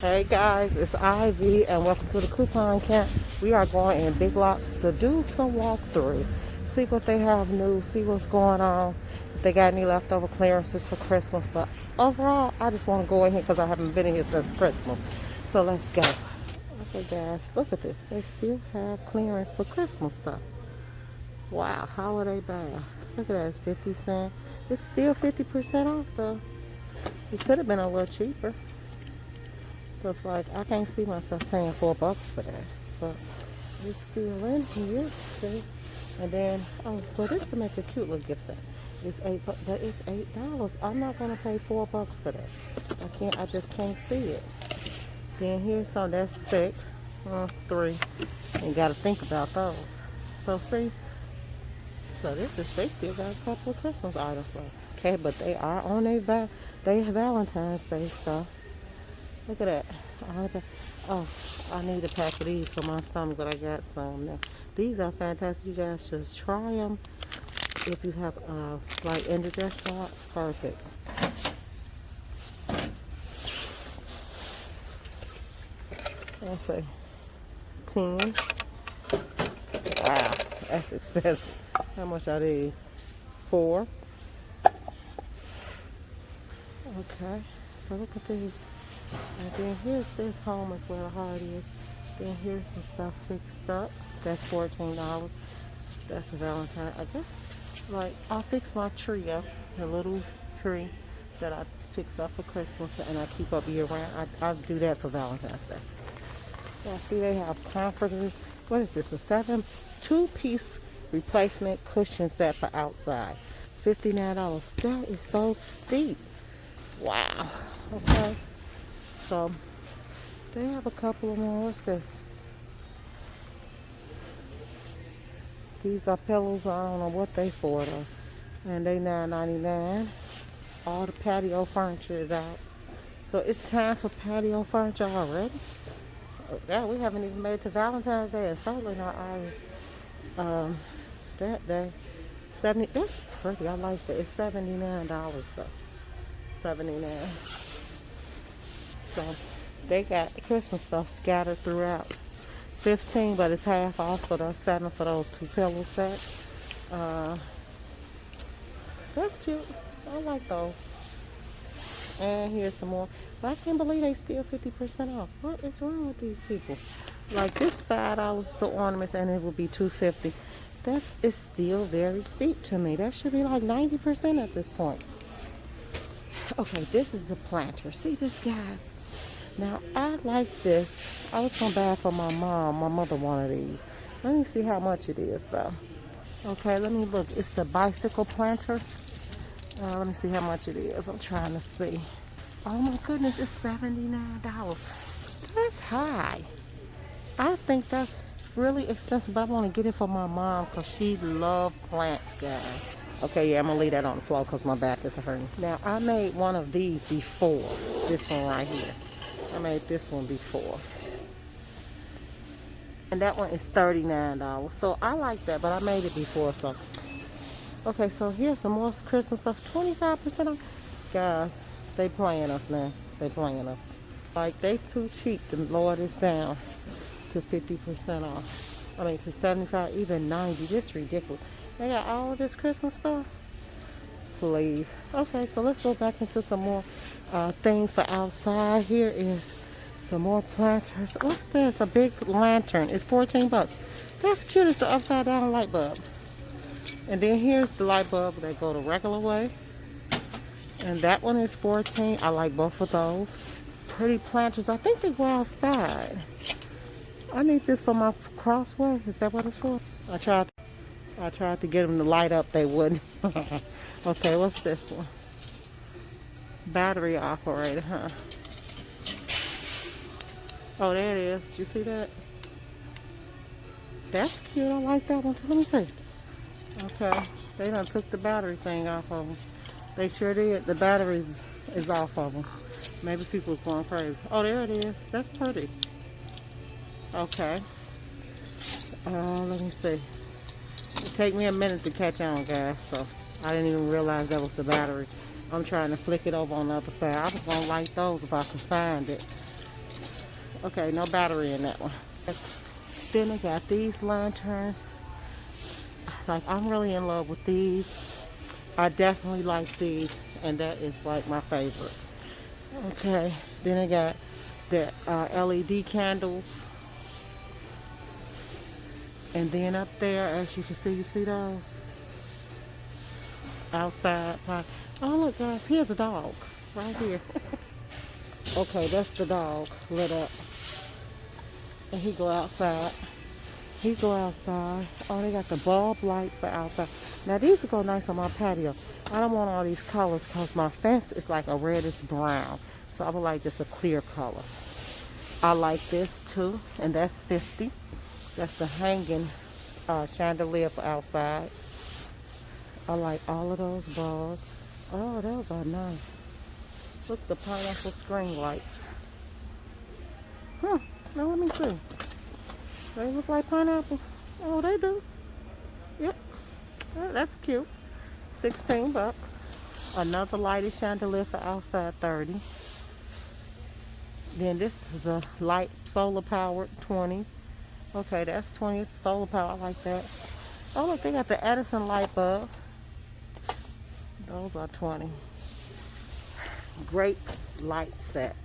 Hey guys, it's Ivy and welcome to the coupon camp. We are going in Big Lots to do some walkthroughs, see what they have new, see what's going on, if they got any leftover clearances for Christmas. But overall, I just want to go in here because I haven't been in here since Christmas. So let's go. Okay guys, look at this. They still have clearance for Christmas stuff. Wow, holiday bag. Look at that, it's 50 cents. It's still 50% off though. It could have been a little cheaper. So it's like, I can't see myself paying $4 for that. But it's still in here, see? And then, oh, well, this to make a cute little gift set. It's but it's $8. I'm not gonna pay $4 for that. I just can't see it. Then here's some, that's 6, 3. And gotta think about those. So see, so this is, they still got a couple of Christmas items left. Okay, but they are on they Valentine's Day stuff. Look at that. Oh, I need a pack of these for my stomach, but I got some now. These are fantastic. You guys should try them if you have like indigestion. Perfect. Okay. 10. Wow, that's expensive. How much are these? 4. Okay. So look at these. And then here's this home is where the heart is. Then here's some stuff fixed up. That's $14. That's a Valentine. I guess like I'll fix my tree up, the little tree that I fix up for Christmas and I keep up year round. I do that for Valentine's Day. So I see they have comforters. What is this? A 2-piece replacement cushion set for outside. $59. That is so steep. Wow. Okay. So they have a couple of more. What's this? These are pillows. I don't know what they for though. And they $9.99. All the patio furniture is out. So it's time for patio furniture already. Oh, yeah, we haven't even made it to Valentine's Day, and certainly not that day. 70. It's pretty. I like that. It's $79 though. 79. So they got Christmas stuff scattered throughout. 15, but it's half off, so that's 7 for those 2 pillow sets. That's cute. I like those. And here's some more. But I can't believe they still 50% off. What is wrong with these people? Like this $5 for ornaments and it will be $2.50. It's still very steep to me. That should be like 90% at this point. Okay, this is the planter. See this, guys? Now, I like this. I was going to buy it for my mom. My mother wanted these. Let me see how much it is, though. Okay, let me look. It's the bicycle planter. Let me see how much it is. I'm trying to see. Oh, my goodness. It's $79. That's high. I think that's really expensive, but I want to get it for my mom because she loves plants, guys. Okay, yeah, I'm going to leave that on the floor because my back is hurting. Now, I made one of these before. This one right here. I made this one before. And that one is $39. So, I like that, but I made it before, so. Okay, so here's some more Christmas stuff. 25% off. Guys, they playing us now. They playing us. Like, they too cheap to lower this down to 50% off. I mean, to 75, even 90. This is ridiculous. They got all of this Christmas stuff. Please. Okay, so let's go back into some more things for outside. Here is some more planters. What's this? A big lantern. It's $14. That's cute. It's the upside down light bulb. And then here's the light bulb that go the regular way. And that one is $14. I like both of those. Pretty planters. I think they go outside. I need this for my crossway. Is that what it's for? I tried to get them to light up. They wouldn't. Okay, what's this one? Battery operated, huh? Oh, there it is. You see that? That's cute. I like that one too. Let me see. Okay. They done took the battery thing off of them. They sure did. The batteries is off of them. Maybe people was going crazy. Oh, there it is. That's pretty. Okay. Let me see. It take me a minute to catch on, guys, so I didn't even realize that was the battery. I'm trying to flick it over on the other side. I was going to like those if I could find it. Okay, no battery in that one. Then they got these lanterns. Like, I'm really in love with these. I definitely like these, and that is like my favorite. Okay, then they got the LED candles. And then up there, as you can see, you see those? Outside. Oh, look, guys, here's a dog right here. Okay, that's the dog lit up. And he go outside. He go outside. Oh, they got the bulb lights for outside. Now, these will go nice on my patio. I don't want all these colors because my fence is like a reddish brown. So I would like just a clear color. I like this too, and that's 50. That's the hanging chandelier for outside. I like all of those bulbs. Oh, those are nice. Look, the pineapple string lights. Now let me see. They look like pineapple. Oh, they do. Yep. Oh, that's cute. 16 bucks. Another lighted chandelier for outside, 30. Then this is a light solar powered, 20. Okay, that's 20. It's solar power. I like that. Oh, look, they got the Edison light bulbs. Those are 20. Great light set.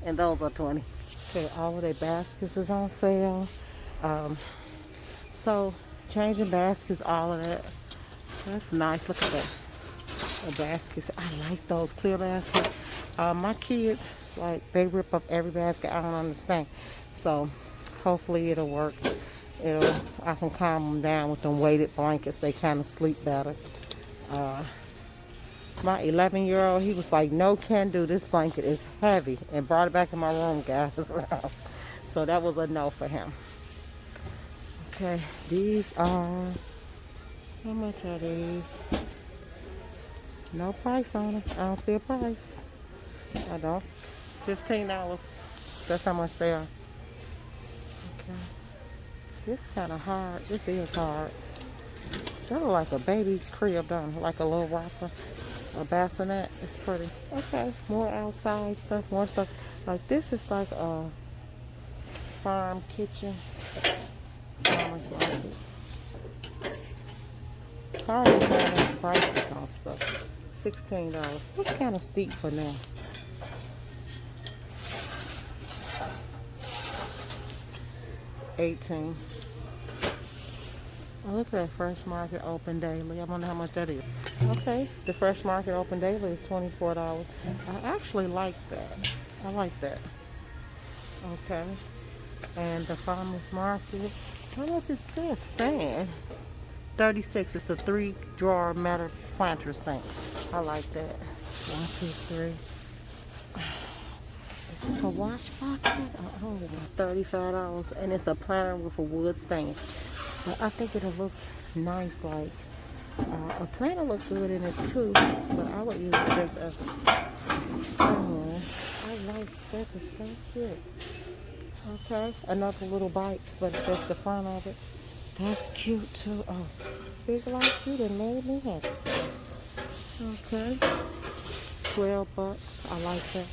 And those are 20. Okay, all of their baskets is on sale. So changing baskets, all of that. That's nice. Look at that. The baskets. I like those clear baskets. My kids, like, they rip up every basket. I don't understand. So hopefully it'll work. I can calm them down with them weighted blankets. They kind of sleep better. My 11-year-old, he was like, no can do. This blanket is heavy. And brought it back in my room, guys. So that was a no for him. Okay, these are, how much are these? No price on them. I don't see a price. I don't. $15. That's how much they are. Okay. This kind of hard. This is hard. They look like a baby crib, don't it? Like a little rocker. A bassinet. It's pretty. Okay. More outside stuff. More stuff. Like, this is like a farm kitchen. Farmer's market. It's hard to find prices on stuff. $16. That's kind of steep for now. $18. Oh, look at that Fresh Market open daily. I wonder how much that is. Okay, the Fresh Market open daily is $24. I actually like that. I like that. Okay. And the farmer's market. How much is this stand? $36. It's a 3-drawer metal planter stand. I like that. 1, 2, 3. It's a wash bucket. Oh, $35. And it's a planter with a wood stand. But I think it'll look nice. Like, a planter looks good in it too. But I would use it just as a stand. I like that. It's so good. Okay, another little bite, but it's just the front of it. That's cute too. Oh, Big Life, you done made me happy. Okay, 12 bucks. I like that.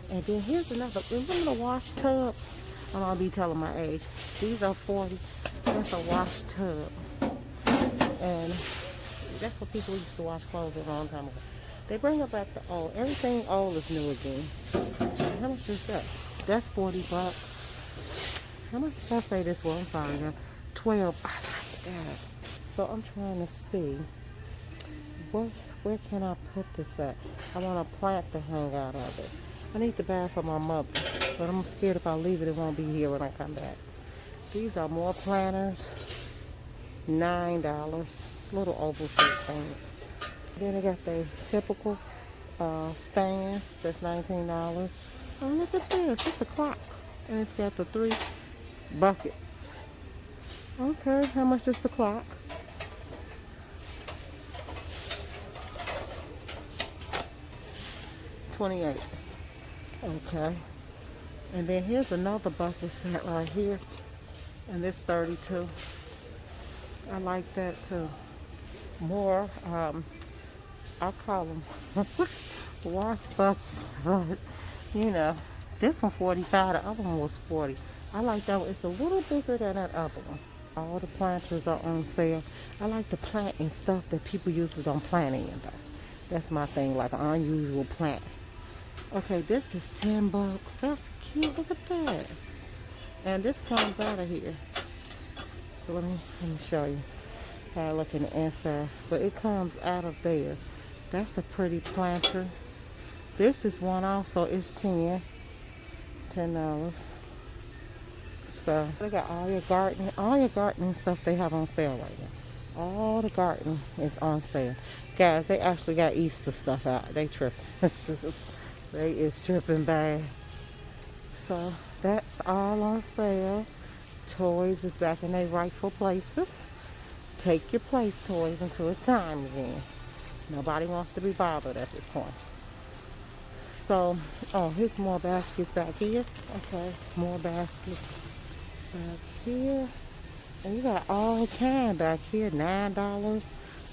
And then here's another. Remember the wash tub? I'm gonna be telling my age. These are 40. That's a wash tub, and that's what people used to wash clothes in a long time ago. They bring it back to old. Everything old is new again. How much is that? That's 40 bucks. How much did I say this was? I'm sorry, now. 12. I like that. So I'm trying to see where can I put this at? I want a plant to hang out of it. I need the bag for my mother, but I'm scared if I leave it, it won't be here when I come back. These are more planters. $9. Little oval shaped things. Then I got the typical stands. That's $19. Oh, look at this. It's a clock. And it's got the 3 buckets. Okay, how much is the clock? $28. Okay. And then here's another bucket set right here. And this $32. I like that too. More, I call them wash buckets, but you know, This one 45, the other one was 40. I like that one. It's a little bigger than that other one. All the planters are on sale. I like the planting stuff that people usually don't plant in though. That's my thing, like an unusual plant. Okay, this is 10 bucks. That's cute. Look at that. And this comes out of here. So let me show you how I look in the inside. But it comes out of there. That's a pretty planter. This is one also. It's $10. So they got all your gardening stuff they have on sale right now. All the gardening is on sale. Guys, they actually got Easter stuff out. They tripping. They is tripping bad. So that's all on sale. Toys is back in their rightful places. Take your place, toys, until it's time again. Nobody wants to be bothered at this point. So, oh, here's more baskets back here. Okay, more baskets back here. And you got all kind back here. $9.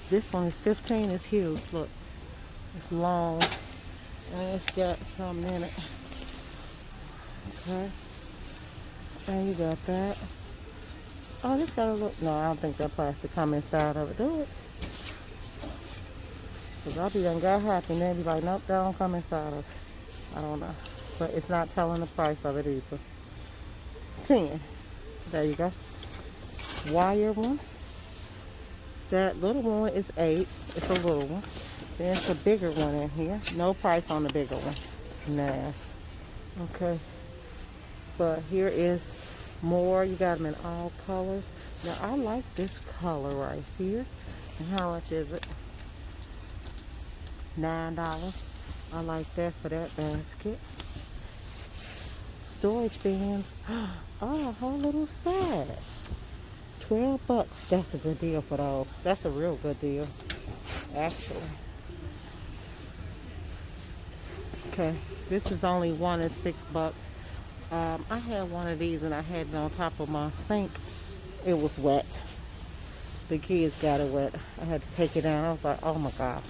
This one is $15. It's huge. Look, it's long. And it's got something in it. Okay. And you got that. Oh, this got a look. No, I don't think that plastic come inside of it. Do it. Because I'll be done got happy and they'll be like, nope, that don't come inside of it. I don't know. But it's not telling the price of it either. 10. There you go. Wire ones. That little one is 8. It's a little one. Then it's a bigger one in here. No price on the bigger one. Nah. Okay. But here is more. You got them in all colors. Now I like this color right here. And how much is it? $9. I like that for that basket. Storage bins. Oh, a whole little set. 12 bucks. That's a good deal for those. That's a real good deal, actually. Okay, this is only one at 6 bucks. I had one of these and I had it on top of my sink. It was wet. The kids got it wet. I had to take it down. I was like, oh my God.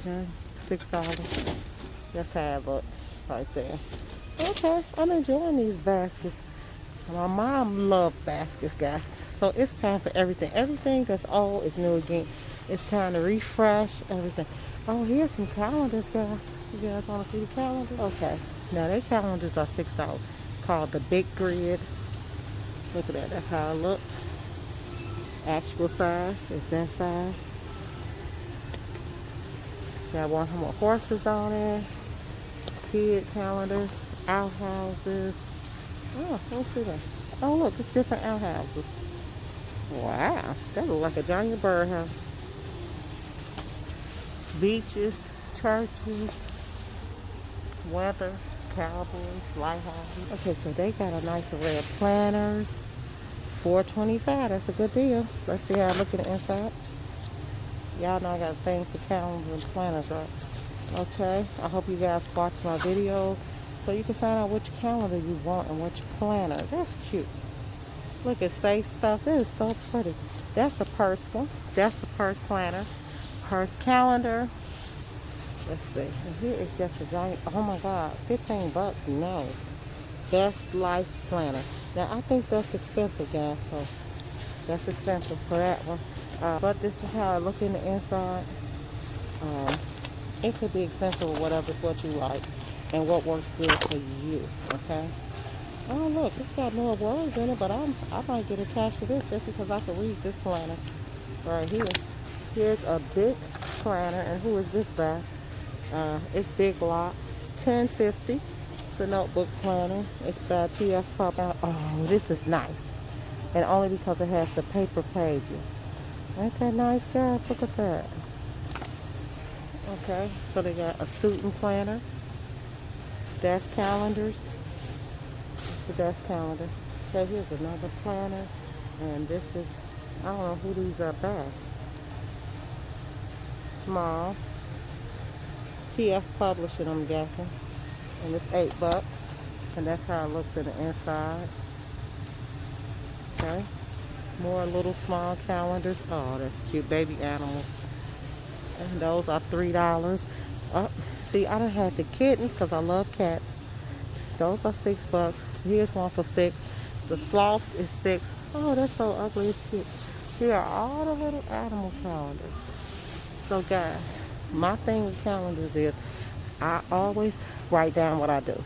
Okay, $6. That's how it looks right there. Okay, I'm enjoying these baskets. My mom loved baskets, guys. So it's time for everything. Everything that's old is new again. It's time to refresh everything. Oh, here's some calendars, guys. You guys want to see the calendars? Okay. Now, their calendars are $6. Called the Big Grid. Look at that. That's how it looks. Actual size is that size. Got one more horses on there. Kid calendars. Outhouses. Oh, let's see that. Oh, look. It's different outhouses. Wow. That looks like a giant birdhouse. Beaches, churches, weather, cowboys, lighthouses. Okay, so they got a nice array of planners. $4.25. That's a good deal. Let's see how I look at the inside. Y'all know I got things for calendars and planners, right? Okay. I hope you guys watch my video so you can find out which calendar you want and which planner. That's cute. Look, it says stuff. It is so pretty. That's a purse one. That's a purse planner. Purse calendar. Let's see. And here is just a giant. Oh my God, 15 bucks. No. Best Life Planner. Now I think that's expensive, guys. So that's expensive for that one. But this is how I look in the inside. It could be expensive or whatever. It's what you like and what works good for you. Okay. Oh look, it's got more words in it, but I might get attached to this just because I can read this planner right here. Here's a big planner, and who is this by? It's Big Lots, $10.50. It's a notebook planner. It's by TF Pop. Oh, this is nice, and only because it has the paper pages. Ain't that nice, guys? Look at that. Okay, so they got a student planner, desk calendars. It's the desk calendar. So here's another planner, and this is, I don't know who these are by. Small. TF Publishing, I'm guessing. And it's $8. And that's how it looks in the inside. Okay. More little small calendars. Oh, that's cute. Baby animals. And those are $3. Oh, see, I done had the kittens because I love cats. Those are $6. Here's one for 6. The sloths is 6. Oh, that's so ugly. It's cute. Here are all the little animal calendars. So guys, my thing with calendars is I always write down what I do.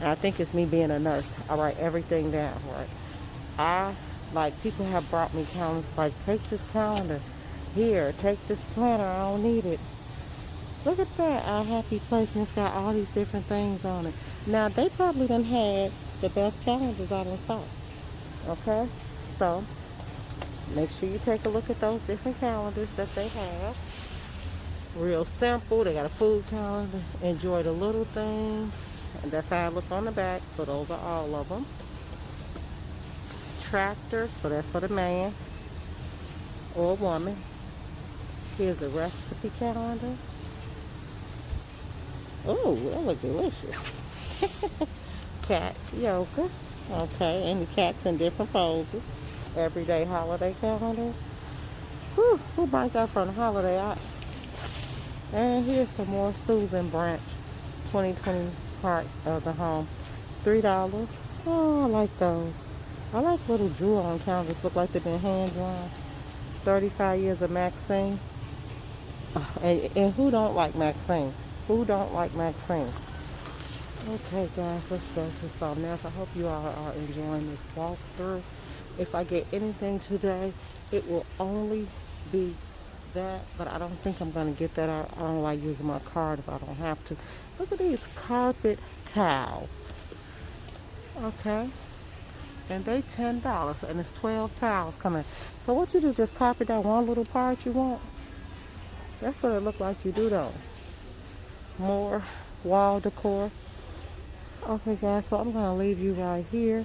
And I think it's me being a nurse. I write everything down, right? I like people have brought me calendars like take this calendar. Here, take this planner. I don't need it. Look at that, our happy place, and it's got all these different things on it. Now they probably done had the best calendars I done saw. Okay? So make sure you take a look at those different calendars that they have. Real simple. They got a food calendar. Enjoy the little things. And that's how I look on the back. So those are all of them. Tractor. So that's for the man or woman. Here's a recipe calendar. Oh, that looks delicious. Cat yoga. Okay, and the cats in different poses. Everyday holiday calendars. Whew, who bought that from the holiday? And here's some more Susan Branch 2020 part of the home. $3. Oh, I like those. I like little jewel on calendars. Look like they've been hand drawn. 35 years of Maxine. And who don't like Maxine? Who don't like Maxine? Okay, guys, let's go to something else. I hope you all are enjoying this walkthrough. If I get anything today, it will only be that, but I don't think I'm going to get that out. I don't like using my card if I don't have to. Look at these carpet towels. Okay. And they $10, and it's 12 towels coming. So what you do, just copy that one little part you want? That's what it look like you do though. More wall decor. Okay guys, so I'm going to leave you right here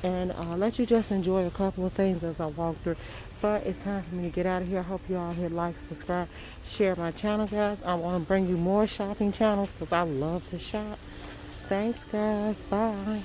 and let you just enjoy a couple of things as I walk through. But it's time for me to get out of here. I hope you all hit like, subscribe, share my channel, guys. I want to bring you more shopping channels because I love to shop. Thanks, guys. Bye.